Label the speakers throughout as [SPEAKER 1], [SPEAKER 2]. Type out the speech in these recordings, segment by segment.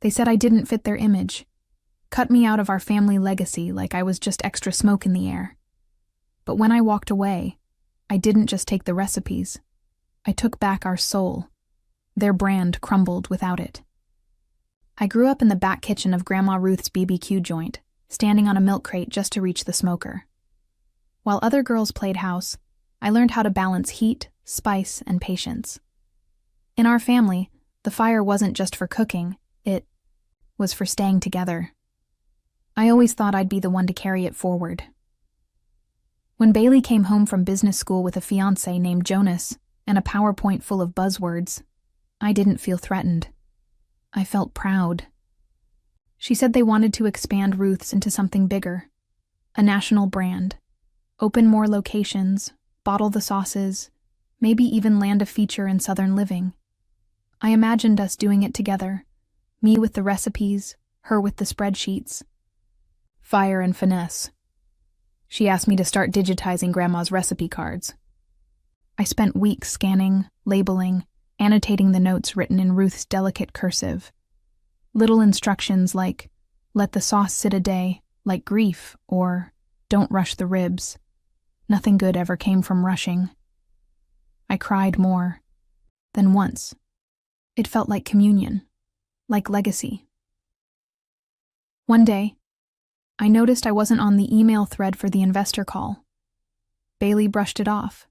[SPEAKER 1] They said I didn't fit their image, cut me out of our family legacy like I was just extra smoke in the air. But when I walked away, I didn't just take the recipes. I took back our soul. Their brand crumbled without it. I grew up in the back kitchen of Grandma Ruth's BBQ joint, standing on a milk crate just to reach the smoker. While other girls played house, I learned how to balance heat, spice, and patience. In our family, the fire wasn't just for cooking, it was for staying together. I always thought I'd be the one to carry it forward. When Bailey came home from business school with a fiancé named Jonas and a PowerPoint full of buzzwords, I didn't feel threatened. I felt proud. She said they wanted to expand Ruth's into something bigger, a national brand, open more locations, bottle the sauces, maybe even land a feature in Southern Living. I imagined us doing it together, me with the recipes, her with the spreadsheets. Fire and finesse. She asked me to start digitizing Grandma's recipe cards. I spent weeks scanning, labeling, annotating the notes written in Ruth's delicate cursive. Little instructions like, let the sauce sit a day, like grief, or don't rush the ribs. Nothing good ever came from rushing. I cried more than once. It felt like communion, like legacy. One day, I noticed I wasn't on the email thread for the investor call. Bailey brushed it off,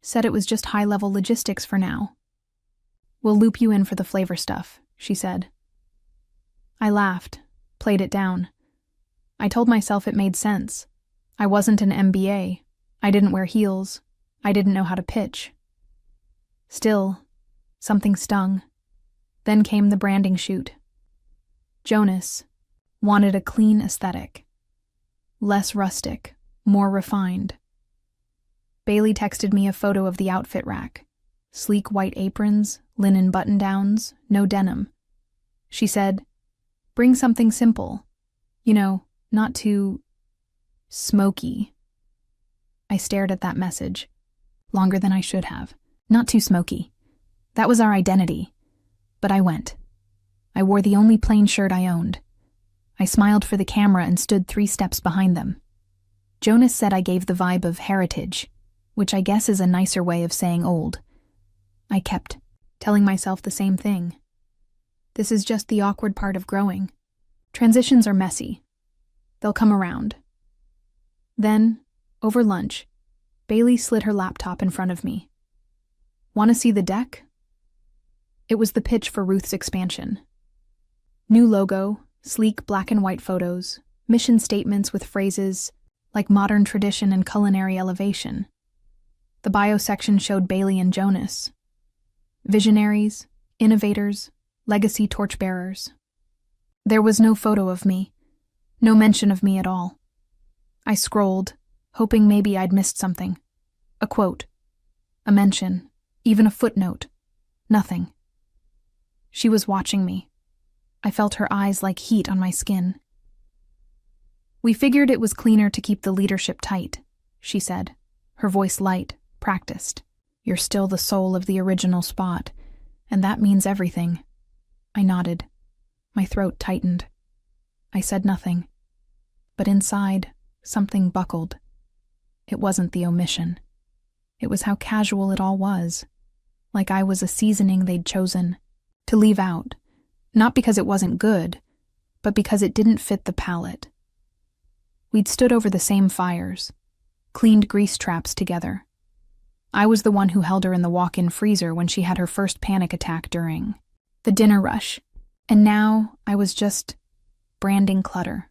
[SPEAKER 1] said it was just high-level logistics for now. We'll loop you in for the flavor stuff, she said. I laughed, played it down. I told myself it made sense. I wasn't an MBA. I didn't wear heels. I didn't know how to pitch. Still, something stung. Then came the branding shoot. Jonas wanted a clean aesthetic. Less rustic, more refined. Bailey texted me a photo of the outfit rack. Sleek white aprons, linen button-downs, no denim. She said, bring something simple. Not too smoky. I stared at that message, longer than I should have. Not too smoky. That was our identity. But I went. I wore the only plain shirt I owned. I smiled for the camera and stood 3 steps behind them. Jonas said I gave the vibe of heritage, which I guess is a nicer way of saying old. I kept telling myself the same thing. This is just the awkward part of growing. Transitions are messy. They'll come around. Then, over lunch, Bailey slid her laptop in front of me. Want to see the deck? It was the pitch for Ruth's expansion. New logo, sleek black and white photos, mission statements with phrases like modern tradition and culinary elevation. The bio section showed Bailey and Jonas. Visionaries, innovators, legacy torchbearers. There was no photo of me, no mention of me at all. I scrolled, hoping maybe I'd missed something. A quote, a mention, even a footnote. Nothing. She was watching me. I felt her eyes like heat on my skin. We figured it was cleaner to keep the leadership tight, she said, her voice light, practiced. You're still the soul of the original spot, and that means everything. I nodded. My throat tightened. I said nothing. But inside, something buckled. It wasn't the omission. It was how casual it all was. Like I was a seasoning they'd chosen to leave out. Not because it wasn't good, but because it didn't fit the palate. We'd stood over the same fires, cleaned grease traps together. I was the one who held her in the walk-in freezer when she had her first panic attack during the dinner rush, and now I was just branding clutter.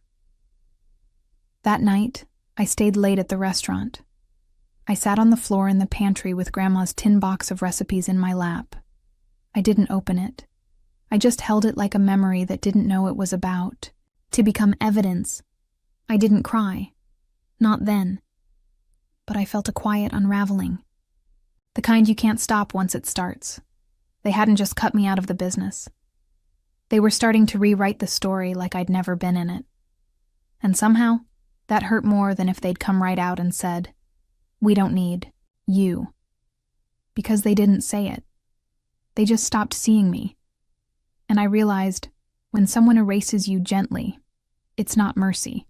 [SPEAKER 1] That night, I stayed late at the restaurant. I sat on the floor in the pantry with Grandma's tin box of recipes in my lap. I didn't open it. I just held it like a memory that didn't know it was about to become evidence. I didn't cry. Not then. But I felt a quiet unraveling. The kind you can't stop once it starts. They hadn't just cut me out of the business. They were starting to rewrite the story like I'd never been in it. And somehow, that hurt more than if they'd come right out and said, "We don't need you." Because they didn't say it. They just stopped seeing me. And I realized, When someone erases you gently, it's not mercy.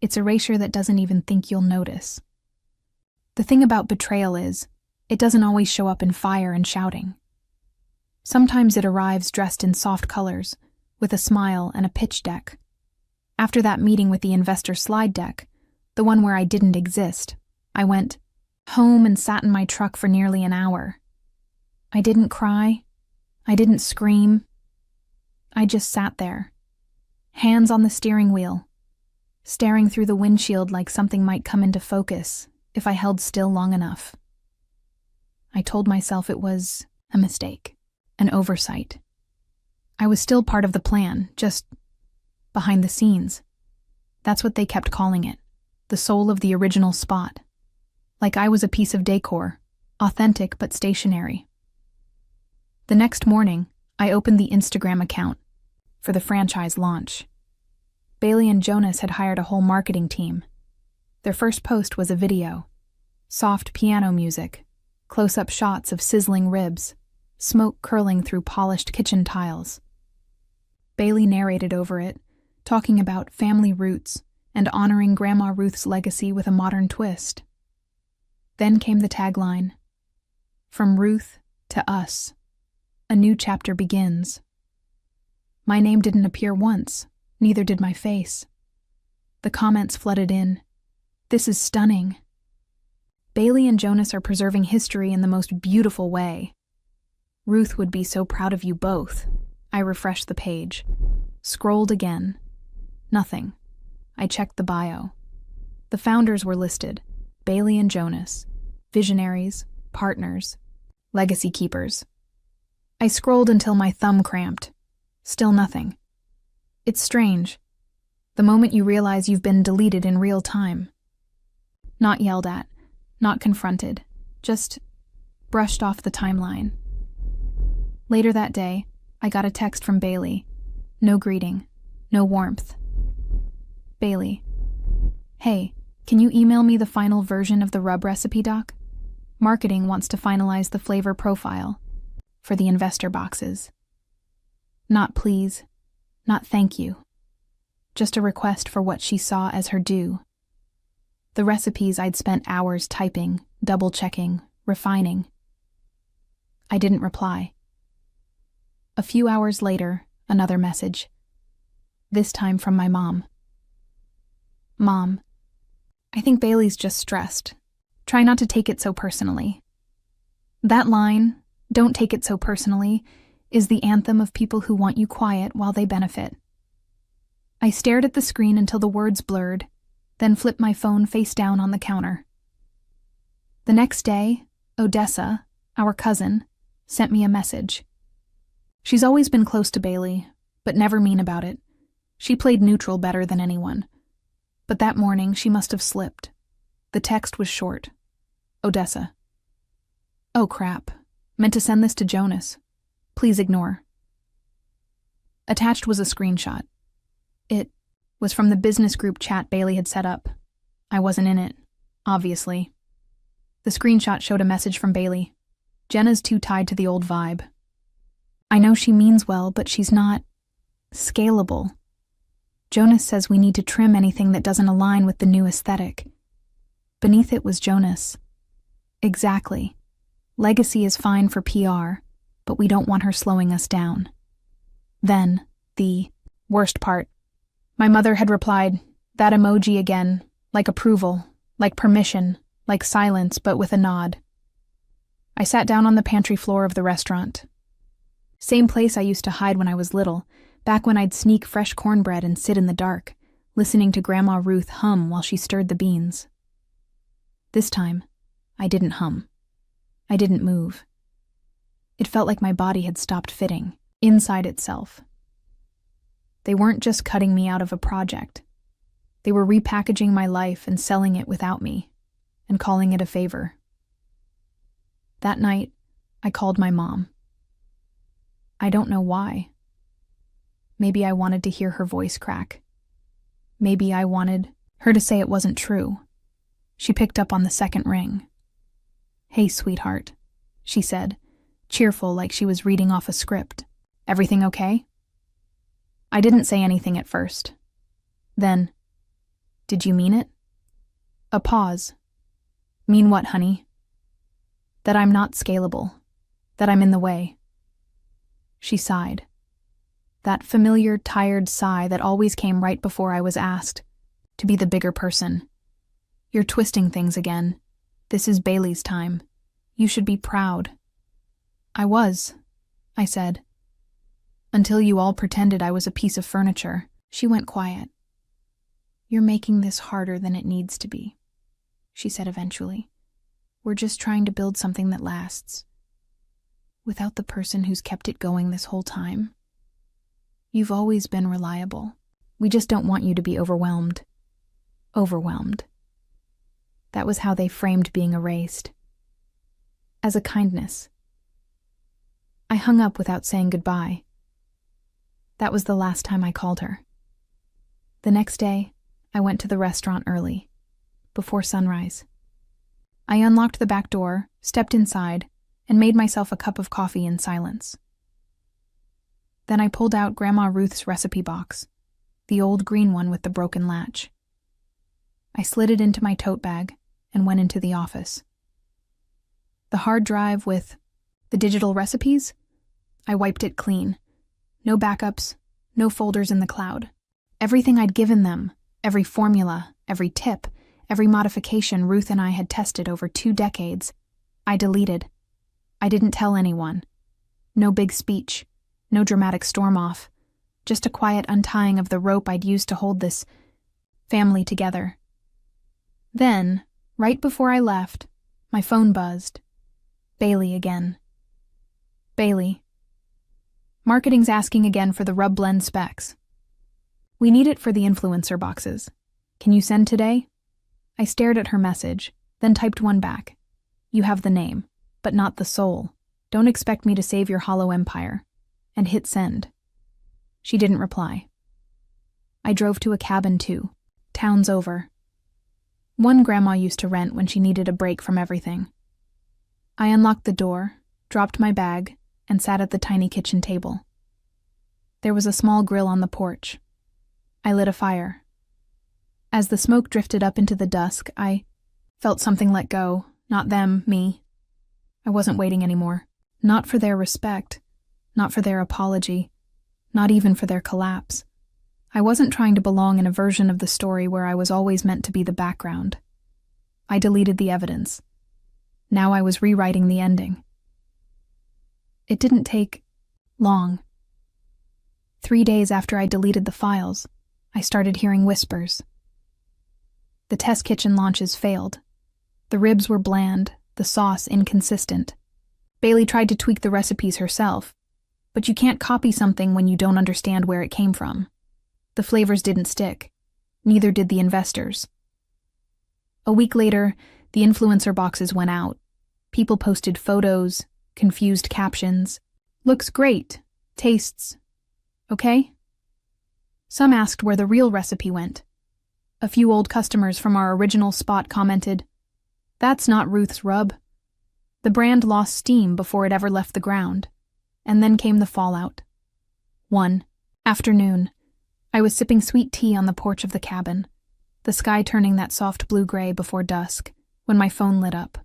[SPEAKER 1] It's erasure that doesn't even think you'll notice. The thing about betrayal is, it doesn't always show up in fire and shouting. Sometimes it arrives dressed in soft colors, with a smile and a pitch deck. After that meeting with the investor slide deck, the one where I didn't exist, I went home and sat in my truck for nearly an hour. I didn't cry. I didn't scream. I just sat there, hands on the steering wheel, staring through the windshield like something might come into focus if I held still long enough. I told myself it was a mistake, an oversight. I was still part of the plan, just behind the scenes. That's what they kept calling it, the soul of the original spot. Like I was a piece of decor, authentic but stationary. The next morning, I opened the Instagram account for the franchise launch. Bailey and Jonas had hired a whole marketing team. Their first post was a video. Soft piano music, close-up shots of sizzling ribs, smoke curling through polished kitchen tiles. Bailey narrated over it, talking about family roots and honoring Grandma Ruth's legacy with a modern twist. Then came the tagline, "From Ruth to us, a new chapter begins." My name didn't appear once, neither did my face. The comments flooded in. "This is stunning. Bailey and Jonas are preserving history in the most beautiful way. Ruth would be so proud of you both." I refreshed the page. Scrolled again. Nothing. I checked the bio. The founders were listed: Bailey and Jonas, visionaries, partners, legacy keepers. I scrolled until my thumb cramped. Still nothing. It's strange. The moment you realize you've been deleted in real time. Not yelled at, not confronted, just brushed off the timeline. Later that day, I got a text from Bailey. No greeting, no warmth. Bailey: "Hey, can you email me the final version of the rub recipe doc? Marketing wants to finalize the flavor profile for the investor boxes. Not please, not thank you. Just a request for what she saw as her due. The recipes I'd spent hours typing, double-checking, refining." I didn't reply. A few hours later, another message. This time from my mom. "Mom, I think Bailey's just stressed. Try not to take it so personally." That line, "Don't take it so personally," is the anthem of people who want you quiet while they benefit. I stared at the screen until the words blurred, then flipped my phone face down on the counter. The next day, Odessa, our cousin, sent me a message. She's always been close to Bailey, but never mean about it. She played neutral better than anyone. But that morning, she must have slipped. The text was short. Odessa: "Oh crap. Meant to send this to Jonas. Please ignore." Attached was a screenshot. It was from the business group chat Bailey had set up. I wasn't in it, obviously. The screenshot showed a message from Bailey. "Jenna's too tied to the old vibe. I know she means well, but she's not scalable. Jonas says we need to trim anything that doesn't align with the new aesthetic." Beneath it was Jonas. "Exactly. Legacy is fine for PR, but we don't want her slowing us down." Then, the worst part. My mother had replied, that emoji again, like approval, like permission, like silence, but with a nod. I sat down on the pantry floor of the restaurant. Same place I used to hide when I was little, back when I'd sneak fresh cornbread and sit in the dark, listening to Grandma Ruth hum while she stirred the beans. This time, I didn't hum. I didn't move. It felt like my body had stopped fitting, inside itself. They weren't just cutting me out of a project. They were repackaging my life and selling it without me, and calling it a favor. That night, I called my mom. I don't know why. Maybe I wanted to hear her voice crack. Maybe I wanted her to say it wasn't true. She picked up on the second ring. "Hey, sweetheart," she said, cheerful like she was reading off a script. "Everything okay?" I didn't say anything at first. Then, "Did you mean it?" A pause. "Mean what, honey?" "That I'm not scalable. That I'm in the way." She sighed. That familiar, tired sigh that always came right before I was asked to be the bigger person. "You're twisting things again. This is Bailey's time. You should be proud." "I was," I said. "Until you all pretended I was a piece of furniture." She went quiet. "You're making this harder than it needs to be," she said eventually. "We're just trying to build something that lasts. Without the person who's kept it going this whole time. You've always been reliable. We just don't want you to be overwhelmed." Overwhelmed. That was how they framed being erased. As a kindness. I hung up without saying goodbye. That was the last time I called her. The next day, I went to the restaurant early, before sunrise. I unlocked the back door, stepped inside, and made myself a cup of coffee in silence. Then I pulled out Grandma Ruth's recipe box, the old green one with the broken latch. I slid it into my tote bag and went into the office. The hard drive with the digital recipes, I wiped it clean. No backups, no folders in the cloud. Everything I'd given them, every formula, every tip, every modification Ruth and I had tested over 2 decades, I deleted. I didn't tell anyone. No big speech, no dramatic storm-off, just a quiet untying of the rope I'd used to hold this family together. Then, right before I left, my phone buzzed. Bailey again. "Bailey. Marketing's asking again for the rub blend specs. We need it for the influencer boxes. Can you send today?" I stared at her message, then typed one back. "You have the name, but not the soul. Don't expect me to save your hollow empire." And hit send. She didn't reply. I drove to a cabin too. Town's over. One Grandma used to rent when she needed a break from everything. I unlocked the door, dropped my bag, and sat at the tiny kitchen table. There was a small grill on the porch. I lit a fire. As the smoke drifted up into the dusk, I felt something let go. Not them, me. I wasn't waiting anymore. Not for their respect. Not for their apology. Not even for their collapse. I wasn't trying to belong in a version of the story where I was always meant to be the background. I deleted the evidence. Now I was rewriting the ending. It didn't take long. 3 days after I deleted the files, I started hearing whispers. The test kitchen launches failed. The ribs were bland, the sauce inconsistent. Bailey tried to tweak the recipes herself, but you can't copy something when you don't understand where it came from. The flavors didn't stick. Neither did the investors. A week later, the influencer boxes went out. People posted photos, confused captions. "Looks great. Tastes. Okay?" Some asked where the real recipe went. A few old customers from our original spot commented, "That's not Ruth's rub." The brand lost steam before it ever left the ground. And then came the fallout. One afternoon, I was sipping sweet tea on the porch of the cabin, the sky turning that soft blue-gray before dusk, when my phone lit up.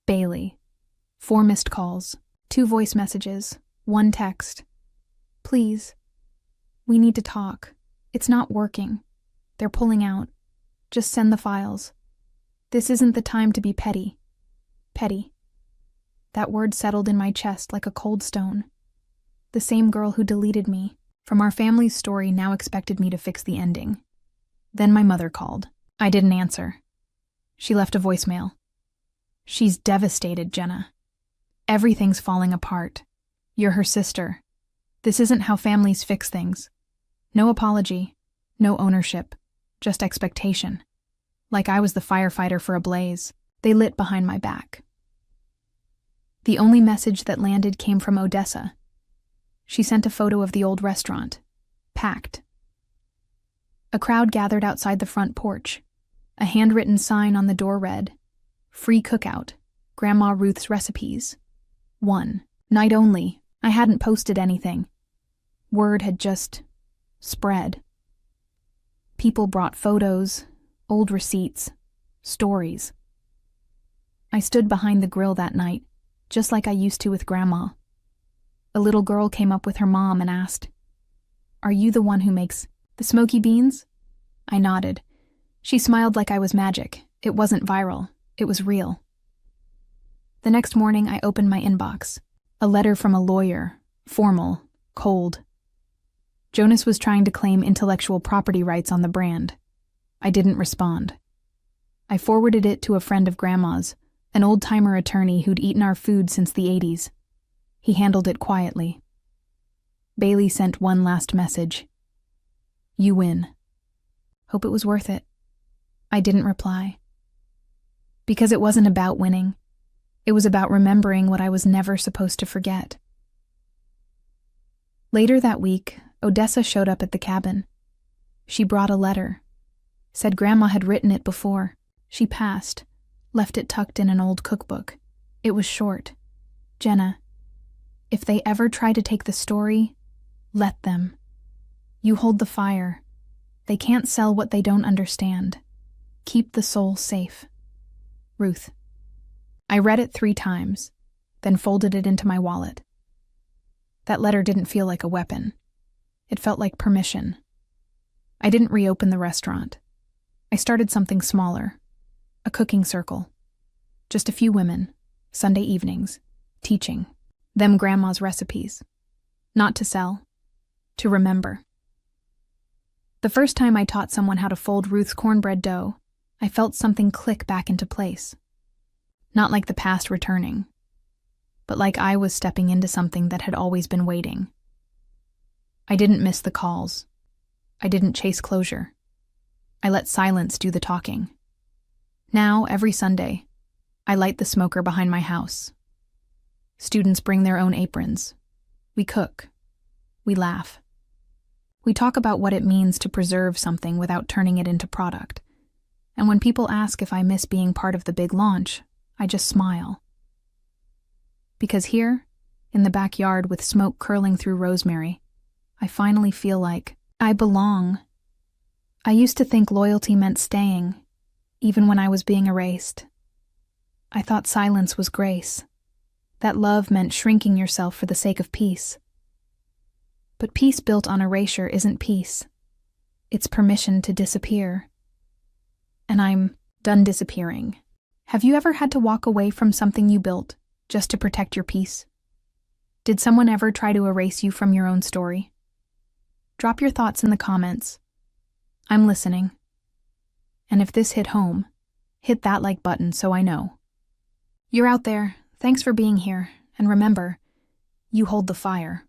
[SPEAKER 1] Bailey. 4 missed calls, 2 voice messages, 1 text. "Please. We need to talk. It's not working. They're pulling out. Just send the files. This isn't the time to be petty." Petty. That word settled in my chest like a cold stone. The same girl who deleted me from our family's story now expected me to fix the ending. Then my mother called. I didn't answer. She left a voicemail. "She's devastated, Jenna. Everything's falling apart. You're her sister. This isn't how families fix things. No apology, no ownership, just expectation. Like I was the firefighter for a blaze. They lit behind my back." The only message that landed came from Odessa. She sent a photo of the old restaurant, packed. A crowd gathered outside the front porch. A handwritten sign on the door read, "Free cookout, Grandma Ruth's recipes. 1. Night only. I hadn't posted anything. Word had just spread. People brought photos, old receipts, stories. I stood behind the grill that night, just like I used to with Grandma. A little girl came up with her mom and asked, "Are you the one who makes the smoky beans?" I nodded. She smiled like I was magic. It wasn't viral. It was real. The next morning, I opened my inbox. A letter from a lawyer. Formal. Cold. Jonas was trying to claim intellectual property rights on the brand. I didn't respond. I forwarded it to a friend of Grandma's, an old-timer attorney who'd eaten our food since the 80s. He handled it quietly. Bailey sent one last message. "You win. Hope it was worth it." I didn't reply. Because it wasn't about winning. It was about remembering what I was never supposed to forget. Later that week, Odessa showed up at the cabin. She brought a letter. Said Grandma had written it before. She passed, left it tucked in an old cookbook. It was short. "Jenna, if they ever try to take the story, let them. You hold the fire. They can't sell what they don't understand. Keep the soul safe. Ruth." I read it 3 times, then folded it into my wallet. That letter didn't feel like a weapon. It felt like permission. I didn't reopen the restaurant. I started something smaller, a cooking circle. Just a few women, Sunday evenings, teaching them Grandma's recipes. Not to sell, to remember. The first time I taught someone how to fold Ruth's cornbread dough, I felt something click back into place. Not like the past returning, but like I was stepping into something that had always been waiting. I didn't miss the calls. I didn't chase closure. I let silence do the talking. Now, every Sunday, I light the smoker behind my house. Students bring their own aprons. We cook. We laugh. We talk about what it means to preserve something without turning it into product. And when people ask if I miss being part of the big launch, I just smile. Because here, in the backyard with smoke curling through rosemary, I finally feel like I belong. I used to think loyalty meant staying, even when I was being erased. I thought silence was grace, that love meant shrinking yourself for the sake of peace. But peace built on erasure isn't peace. It's permission to disappear. And I'm done disappearing. Have you ever had to walk away from something you built just to protect your peace? Did someone ever try to erase you from your own story? Drop your thoughts in the comments. I'm listening. And if this hit home, hit that like button so I know. You're out there. Thanks for being here. And remember, you hold the fire.